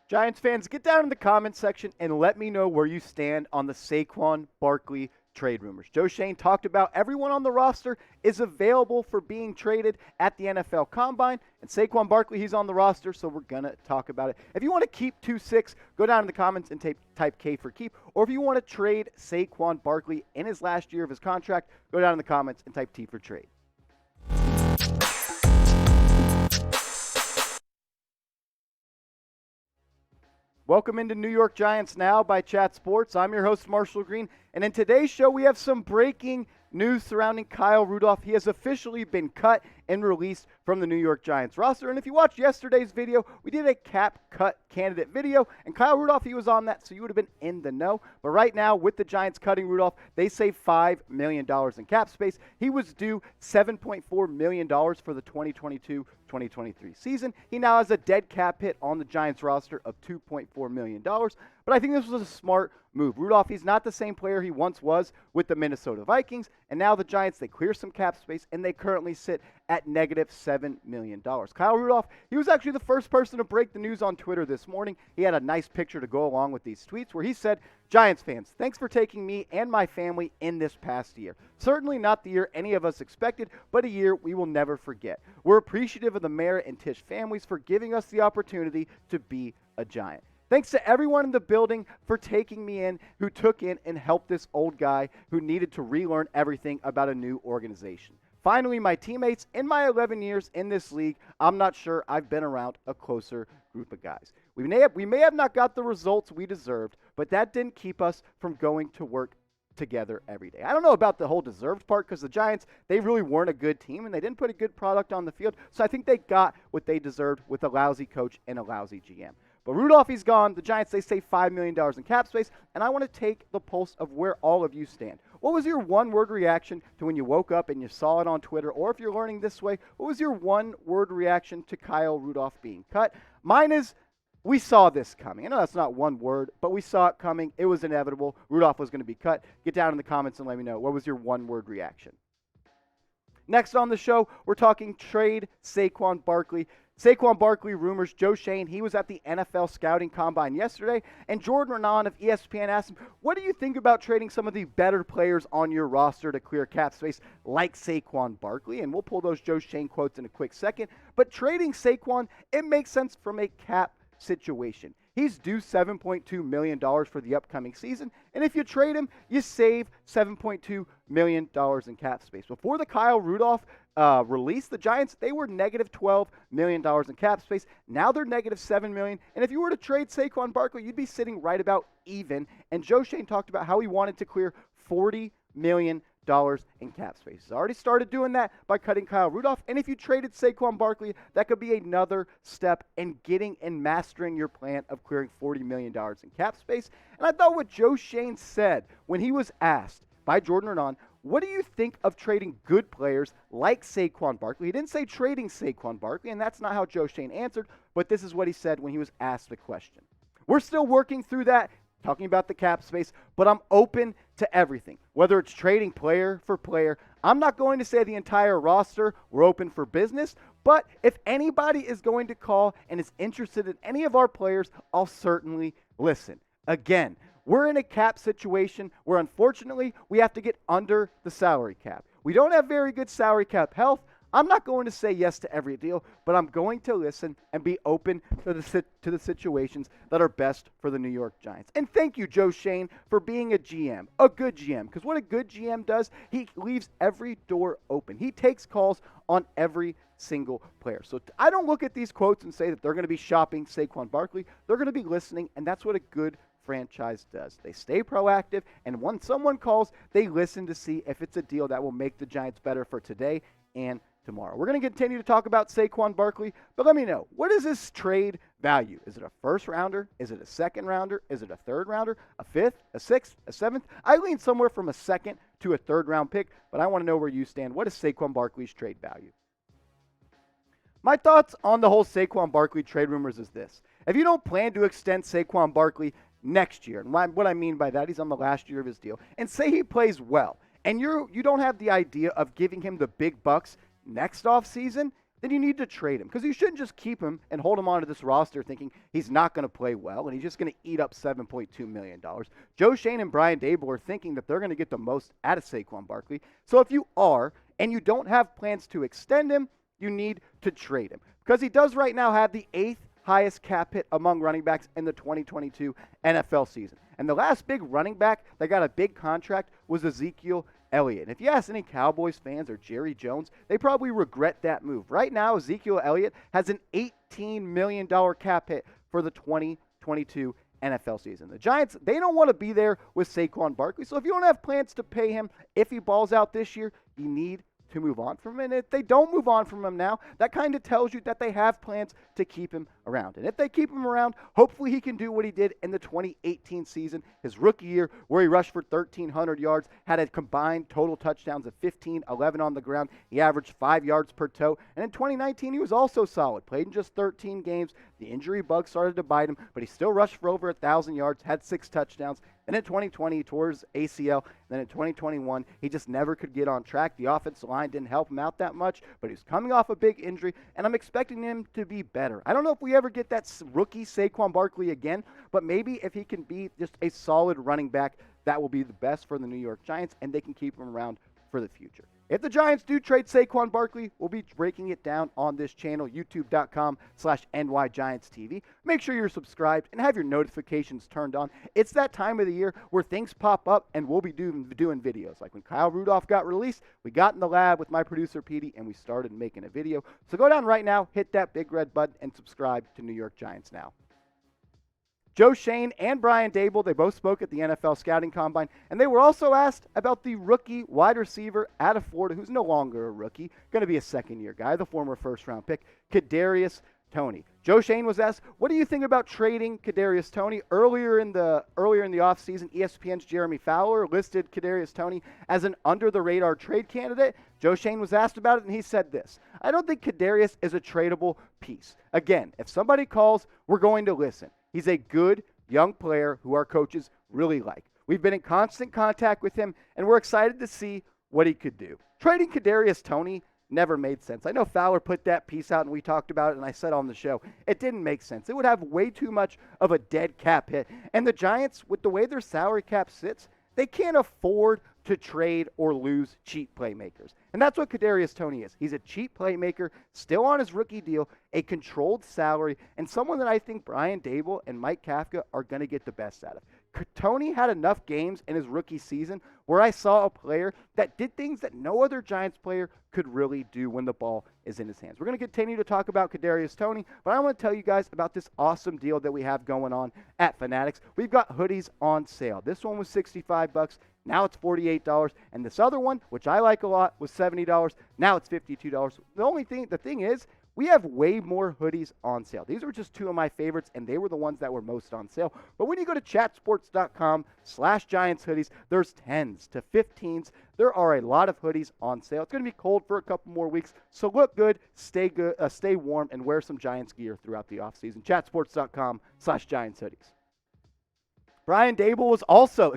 Giants fans, get down in the comments section and let me know where you stand on the Saquon Barkley trade rumors. Joe Schoen talked about everyone on the roster is available for being traded at the NFL Combine, and Saquon Barkley, he's on the roster, so we're going to talk about it. If you want to keep 2-6, go down in the comments and type K for keep, or if you want to trade Saquon Barkley in his last year of his contract, go down in the comments and type T for trade. Welcome into New York Giants Now by Chat Sports. I'm your host, Marshall Green, and in today's show, we have some breaking news surrounding Kyle Rudolph. He has officially been cut and released from the New York Giants roster. And if you watched yesterday's video, we did a cap cut candidate video, and Kyle Rudolph, he was on that, so you would have been in the know. But right now, with the Giants cutting Rudolph, they save $5 million in cap space. He was due $7.4 million for the 2022-2023 season. He now has a dead cap hit on the Giants roster of $2.4 million. But I think this was a smart move. Rudolph, he's not the same player he once was with the Minnesota Vikings. And now the Giants, they clear some cap space, and they currently sit at negative $7 million. Kyle Rudolph, he was actually the first person to break the news on Twitter this morning. He had a nice picture to go along with these tweets where he said, "Giants fans, thanks for taking me and my family in this past year. Certainly not the year any of us expected, but a year we will never forget. We're appreciative of the Mara and Tish families for giving us the opportunity to be a Giant. Thanks to everyone in the building for taking me in, who took in and helped this old guy who needed to relearn everything about a new organization. Finally, my teammates, in my 11 years in this league, I'm not sure I've been around a closer group of guys. We may have not got the results we deserved, but that didn't keep us from going to work together every day." I don't know about the whole deserved part, because the Giants, they really weren't a good team, and they didn't put a good product on the field. So I think they got what they deserved with a lousy coach and a lousy GM. But Rudolph, he's gone. The Giants, they save $5 million in cap space, and I want to take the pulse of where all of you stand. What was your one-word reaction to when you woke up and you saw it on Twitter? Or if you're learning this way, what was your one-word reaction to Kyle Rudolph being cut? Mine is, we saw this coming. I know that's not one word, but we saw it coming. It was inevitable. Rudolph was going to be cut. Get down in the comments and let me know. What was your one-word reaction? Next on the show, we're talking trade Saquon Barkley. Saquon Barkley rumors. Joe Schoen, he was at the NFL Scouting Combine yesterday, and Jordan Renan of ESPN asked him, "What do you think about trading some of the better players on your roster to clear cap space like Saquon Barkley?" And we'll pull those Joe Schoen quotes in a quick second. But trading Saquon, it makes sense from a cap situation. He's due $7.2 million for the upcoming season, and if you trade him, you save $7.2 million in cap space. Before the Kyle Rudolph release, the Giants, they were negative $12 million in cap space. Now they're negative $7 million, and if you were to trade Saquon Barkley, you'd be sitting right about even. And Joe Schoen talked about how he wanted to clear $40 million in cap space. He's already started doing that by cutting Kyle Rudolph, and if you traded Saquon Barkley, that could be another step in getting and mastering your plan of clearing $40 million in cap space. And I thought what Joe Schoen said when he was asked by Jordan Renan, "What do you think of trading good players like Saquon Barkley?" He didn't say trading Saquon Barkley, and that's not how Joe Schoen answered, but this is what he said when he was asked the question. "We're still working through that," talking about the cap space, "but I'm open to everything, whether it's trading player for player. I'm not going to say the entire roster, we're open for business, but if anybody is going to call and is interested in any of our players, I'll certainly listen." Again, we're in a cap situation where, unfortunately, we have to get under the salary cap. We don't have very good salary cap health. I'm not going to say yes to every deal, but I'm going to listen and be open to the situations that are best for the New York Giants. And thank you, Joe Schoen, for being a GM, a good GM, because what a good GM does, he leaves every door open. He takes calls on every single player. So I don't look at these quotes and say that they're going to be shopping Saquon Barkley. They're going to be listening, and that's what a good franchise does. They stay proactive, and when someone calls, they listen to see if it's a deal that will make the Giants better for today and tomorrow. We're going to continue to talk about Saquon Barkley, but let me know, what is this trade value? Is it a first rounder? Is it a second rounder? Is it a third rounder? A fifth? A sixth? A seventh? I lean somewhere from a second to a third round pick, but I want to know where you stand. What is Saquon Barkley's trade value? My thoughts on the whole Saquon Barkley trade rumors is this. If you don't plan to extend Saquon Barkley next year, and what I mean by that, he's on the last year of his deal, and say he plays well, and you don't have the idea of giving him the big bucks next offseason, then you need to trade him because you shouldn't just keep him and hold him onto this roster thinking he's not going to play well and he's just going to eat up $7.2 million. Joe Schoen and Brian Daboll are thinking that they're going to get the most out of Saquon Barkley. So if you are and you don't have plans to extend him, you need to trade him because he does right now have the 8th highest cap hit among running backs in the 2022 NFL season. And the last big running back that got a big contract was Ezekiel Elliott. And if you ask any Cowboys fans or Jerry Jones, they probably regret that move. Right now, Ezekiel Elliott has an $18 million cap hit for the 2022 NFL season. The Giants, they don't want to be there with Saquon Barkley. So if you don't have plans to pay him, if he balls out this year, you need to move on from him. And if they don't move on from him now, that kind of tells you that they have plans to keep him around. And if they keep him around, hopefully he can do what he did in the 2018 season, his rookie year, where he rushed for 1,300 yards, had a combined total touchdowns of 15, 11 on the ground. He averaged 5 yards per toe. And in 2019, he was also solid. Played in just 13 games. The injury bug started to bite him, but he still rushed for over 1,000 yards, had 6 touchdowns. Then in 2020, he tore his ACL. Then in 2021, he just never could get on track. The offensive line didn't help him out that much, but he's coming off a big injury, and I'm expecting him to be better. I don't know if we ever get that rookie Saquon Barkley again, but maybe if he can be just a solid running back, that will be the best for the New York Giants, and they can keep him around for the future. If the Giants do trade Saquon Barkley, we'll be breaking it down on this channel, youtube.com/NYGiantsTV. Make sure you're subscribed and have your notifications turned on. It's that time of the year where things pop up and we'll be doing videos. Like when Kyle Rudolph got released, we got in the lab with my producer, Petey, and we started making a video. So go down right now, hit that big red button, and subscribe to New York Giants Now. Joe Schoen and Brian Daboll, they both spoke at the NFL Scouting Combine, and they were also asked about the rookie wide receiver out of Florida, who's no longer a rookie, going to be a second-year guy, the former first-round pick, Kadarius Toney. Joe Schoen was asked, what do you think about trading Kadarius Toney? Earlier in the offseason, ESPN's Jeremy Fowler listed Kadarius Toney as an under-the-radar trade candidate. Joe Schoen was asked about it, and he said this: I don't think Kadarius is a tradable piece. Again, if somebody calls, we're going to listen. He's a good young player who our coaches really like. We've been in constant contact with him, and we're excited to see what he could do. Trading Kadarius Toney never made sense. I know Fowler put that piece out, and we talked about it, and I said on the show, it didn't make sense. It would have way too much of a dead cap hit. And the Giants, with the way their salary cap sits, they can't afford to trade or lose cheap playmakers. And that's what Kadarius Toney is. He's a cheap playmaker, still on his rookie deal, a controlled salary, and someone that I think Brian Daboll and Mike Kafka are going to get the best out of. Toney had enough games in his rookie season where I saw a player that did things that no other Giants player could really do when the ball is in his hands. We're going to continue to talk about Kadarius Toney, but I want to tell you guys about this awesome deal that we have going on at Fanatics. We've got hoodies on sale. This one was $65. Now it's $48, and this other one, which I like a lot, was $70. Now it's $52. The thing is, we have way more hoodies on sale. These were just two of my favorites, and they were the ones that were most on sale. But when you go to chatsports.com/Giants hoodies, there's 10s to 15s. There are a lot of hoodies on sale. It's going to be cold for a couple more weeks, so look good, stay warm, and wear some Giants gear throughout the offseason. Chatsports.com/Giants hoodies. Brian Daboll was also,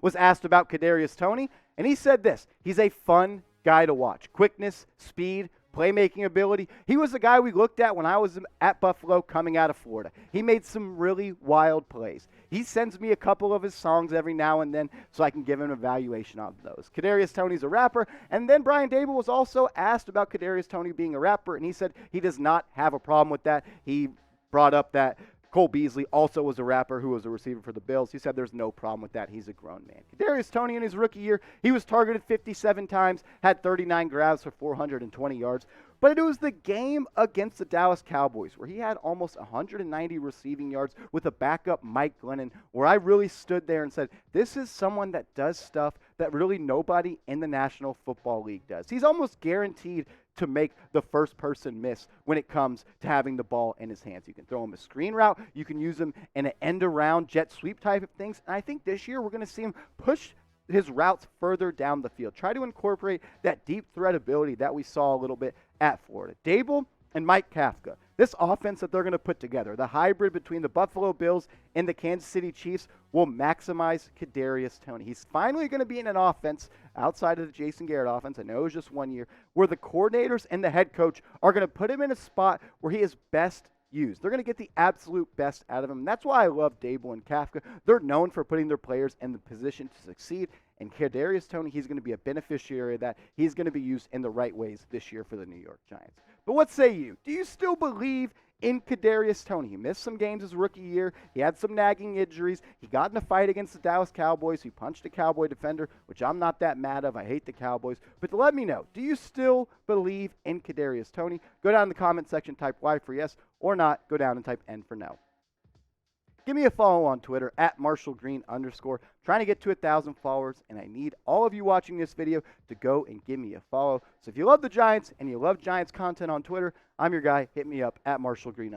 was asked about Kadarius Toney, and he said this: he's a fun guy to watch. Quickness, speed, playmaking ability. He was the guy we looked at when I was at Buffalo coming out of Florida. He made some really wild plays. He sends me a couple of his songs every now and then so I can give him an evaluation on those. Kadarius Toney's a rapper, and then Brian Daboll was also asked about Kadarius Toney being a rapper, and he said he does not have a problem with that. He brought up that Cole Beasley also was a rapper who was a receiver for the Bills. He said there's no problem with that. He's a grown man. Kadarius Toney in his rookie year, he was targeted 57 times, had 39 grabs for 420 yards. But it was the game against the Dallas Cowboys where he had almost 190 receiving yards with a backup Mike Glennon, where I really stood there and said, this is someone that does stuff that really nobody in the National Football League does. He's almost guaranteed to make the first person miss when it comes to having the ball in his hands. You can throw him a screen route. You can use him in an end-around jet sweep type of things. And I think this year we're going to see him push his routes further down the field. Try to incorporate that deep threat ability that we saw a little bit at Florida. Daboll and Mike Kafka, this offense that they're going to put together, the hybrid between the Buffalo Bills and the Kansas City Chiefs, will maximize Kadarius Toney. He's finally going to be in an offense outside of the Jason Garrett offense. I know it was just 1 year, where the coordinators and the head coach are going to put him in a spot where he is best used. They're going to get the absolute best out of him. And that's why I love Daboll and Kafka. They're known for putting their players in the position to succeed. And Kadarius Toney, he's going to be a beneficiary of that. He's going to be used in the right ways this year for the New York Giants. But what say you? Do you still believe in Kadarius Toney? He missed some games his rookie year. He had some nagging injuries. He got in a fight against the Dallas Cowboys. He punched a Cowboy defender, which I'm not that mad of. I hate the Cowboys. But let me know, do you still believe in Kadarius Toney? Go down in the comment section, type Y for yes, or not, go down and type N for no. Give me a follow on Twitter at @MarshallGreen_. Trying to get to 1,000 followers, and I need all of you watching this video to go and give me a follow. So if you love the Giants and you love Giants content on Twitter, I'm your guy. Hit me up at @MarshallGreen_.